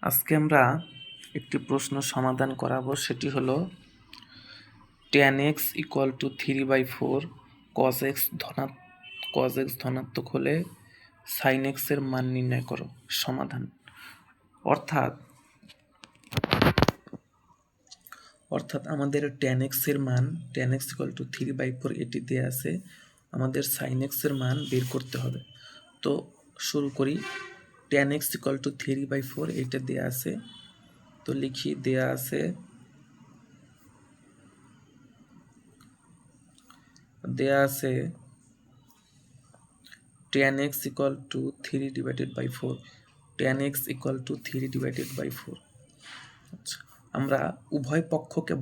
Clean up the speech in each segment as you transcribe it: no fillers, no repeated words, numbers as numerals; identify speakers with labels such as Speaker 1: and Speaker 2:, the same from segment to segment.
Speaker 1: আজকে আমরা একটি প্রশ্ন সমাধান করাবো, সেটি হলো tan x equal to 3/4 cos x ধনাত্মক হলে sin x এর মান নির্ণয় করো। সমাধান অর্থাৎ আমাদের tan x এর মান tan x ইকুয়াল টু 3/4 এটি দেয়া আছে, আমাদের sin x এর মান বের করতে হবে। তো শুরু করি। tan x ইকুয়াল টু 3/4 এটা দেয়া আছে, তো লিখি দেয়া আছে tan x equal to 3/4 tan x equal to 3/4। আচ্ছা, আমরা উভয় পক্ষকে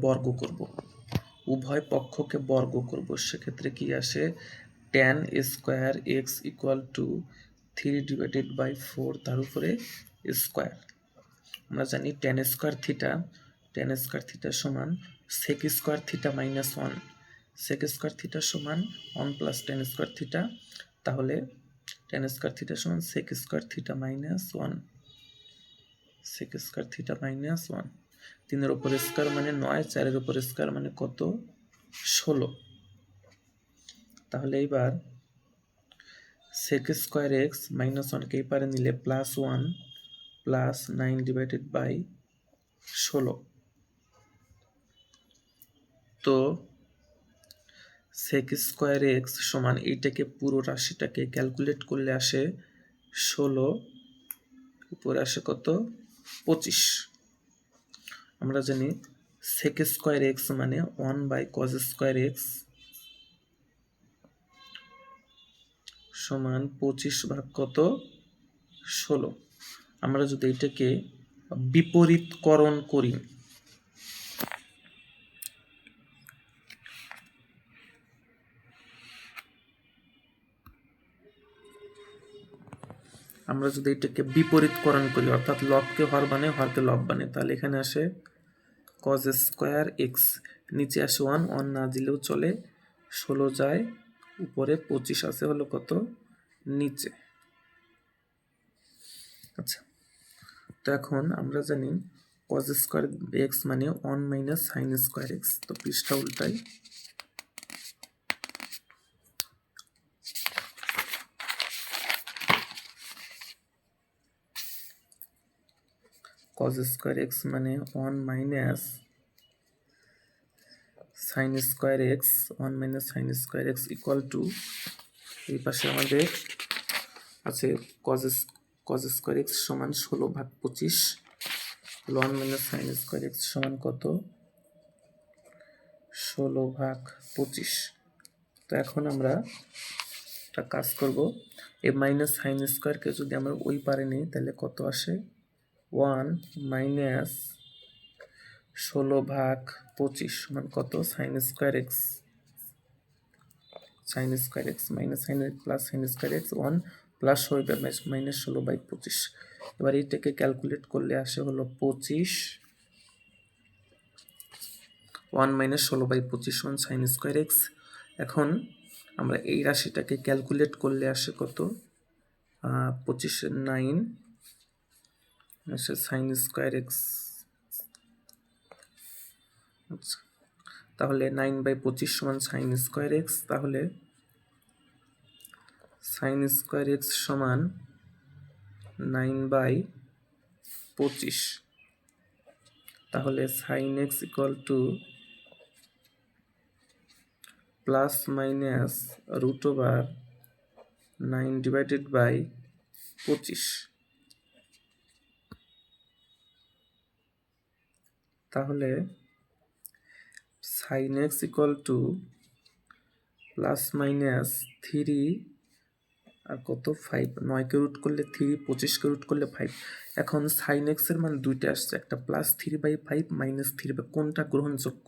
Speaker 1: বর্গ করব, সেক্ষেত্রে কি আসে tan square x equal to 3/4 তার উপরে স্কয়ার। আমরা জানি tan স্কয়ার থিটা সমান sec square theta minus 1, sec square theta সমান 1 প্লাস tan স্কয়ার থিটা, তাহলে tan স্কয়ার থিটা সমান sec square theta minus 1, sec square theta minus 1। 3 এর উপর স্কয়ার মানে 9, 4 এর উপর স্কয়ার মানে কত 16। তাহলে এইবার sec স্কয়ার x মাইনাস 1 কে এই পারে নিলে প্লাস 1 প্লাস 9/16। তো sec স্কয়ার x সমান এইটাকে পুরো রাশিটাকে ক্যালকুলেট করলে আসে 16, উপরে আসে কত 25। আমরা জানি sec স্কয়ার x মানে 1/cos স্কয়ার x সমান 25 ভাগ কত 16। আমরা যদি এটাকে বিপরীতকরণ করি, অর্থাৎ লবকে হর বানাই, হরকে লব বানাই, তাহলে এখানে আসে cos স্কয়ার x, নিচে আসে 1 না দিলেও চলে, 16 যায় উপরে, 25 আছে হলো কত নিচে। আচ্ছা, তো এখন আমরা জানি cos স্কয়ার x মানে 1 মাইনাস sin স্কয়ার x। তো পৃষ্ঠা উল্টাই, cos স্কয়ার x মানে 1 minus sin square x, 1 minus sin square x equal to, এই পাশে আমাদের আছে cos স্কয়ার x সমান 16/25, 1 মাইনাস sin স্কয়ার x সমান কত 16/25। তো এখন আমরা একটা কাজ করব, এই মাইনাস sin স্কয়ারকে যদি আমরা ওই পারে নিই তাহলে কত আসে 1 মাইনাস 16/25 সমান কত sin square x minus sin plus sin square x 1 plus হবে মাইনাস 16/25। এবার এইটাকে ক্যালকুলেট করলে আসে হলো 25, 1 মাইনাস 16/25 সমান sin স্কয়ার x। এখন আমরা এই রাশিটাকে ক্যালকুলেট করলে আসে কত 25 9 আসে sin স্কয়ার x। আচ্ছা, তাহলে 9/25 সমান sin স্কয়ার x, তাহলে sin স্কয়ার x সমান 9/25, তাহলে sin x equal to plus minus √9/25, তাহলে sin x equal to plus minus 3 আর কত 5, 9 কে রুট করলে 3, 25 কে রুট করলে 5। এখন sin x এর মান দুইটা আসছে, একটা প্লাস 3/5 মাইনাস 3, কোনটা গ্রহণযোগ্য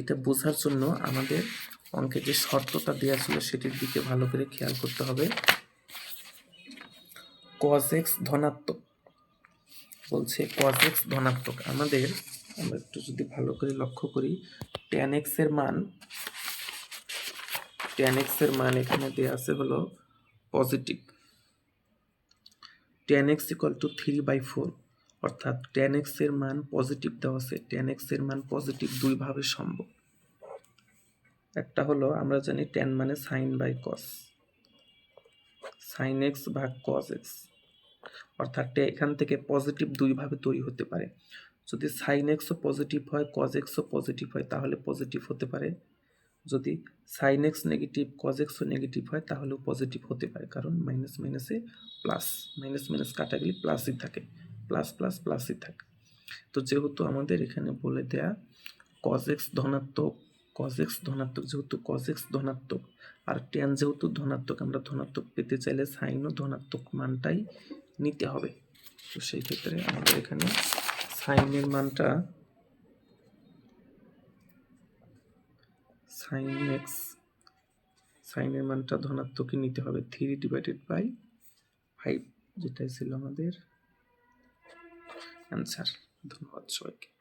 Speaker 1: এটা বোঝার জন্য আমাদের অঙ্কে যে শর্তটা দেওয়া ছিল সেটির দিকে ভালো করে খেয়াল করতে হবে। cos x ধনাত্মক বলছে, cos x ধনাত্মক, আমরা একটু যদি ভালো করে লক্ষ্য করি, tan x এর মান এখানে দেওয়া আছে হলো positive, tan x equal to 3/4, অর্থাৎ tan x এর মান পজিটিভ দেওয়া আছে, tan x এর মান পজিটিভ দুইভাবে সম্ভব। একটা হলো আমরা জানি tan মানে sin by cos, sin x ভাগ cos x, অর্থাৎ এখান থেকে পজিটিভ দুইভাবে তৈরি হতে পারে। যদি sin x ও পজিটিভ হয় cos x ও পজিটিভ হয় তাহলে পজিটিভ হতে পারে, যদি sin x negative cos x ও নেগেটিভ হয় তাহলেও পজিটিভ হতে পারে, কারণ মাইনাস মাইনাসে প্লাস, মাইনাস মাইনাস কাটা গেলে প্লাসই থাকে, প্লাস প্লাস প্লাসই থাকে। তো যেহেতু আমাদের এখানে বলে দেয়া cos x ধনাত্মক, cos x ধনাত্মক, যেহেতু cos x ধনাত্মক আর tan যেহেতু ধনাত্মক, আমরা ধনাত্মক পেতে চাইলে sin ও ধনাত্মক মানটাই নিতে হবে। তো সেই ক্ষেত্রে আমাদের এখানে sin এর মানটা sin এর মানটা ধনাত্মকই নিতে হবে, 3/5, যেটাই ছিল আমাদের অ্যান্সার। ধন্যবাদ সবাইকে।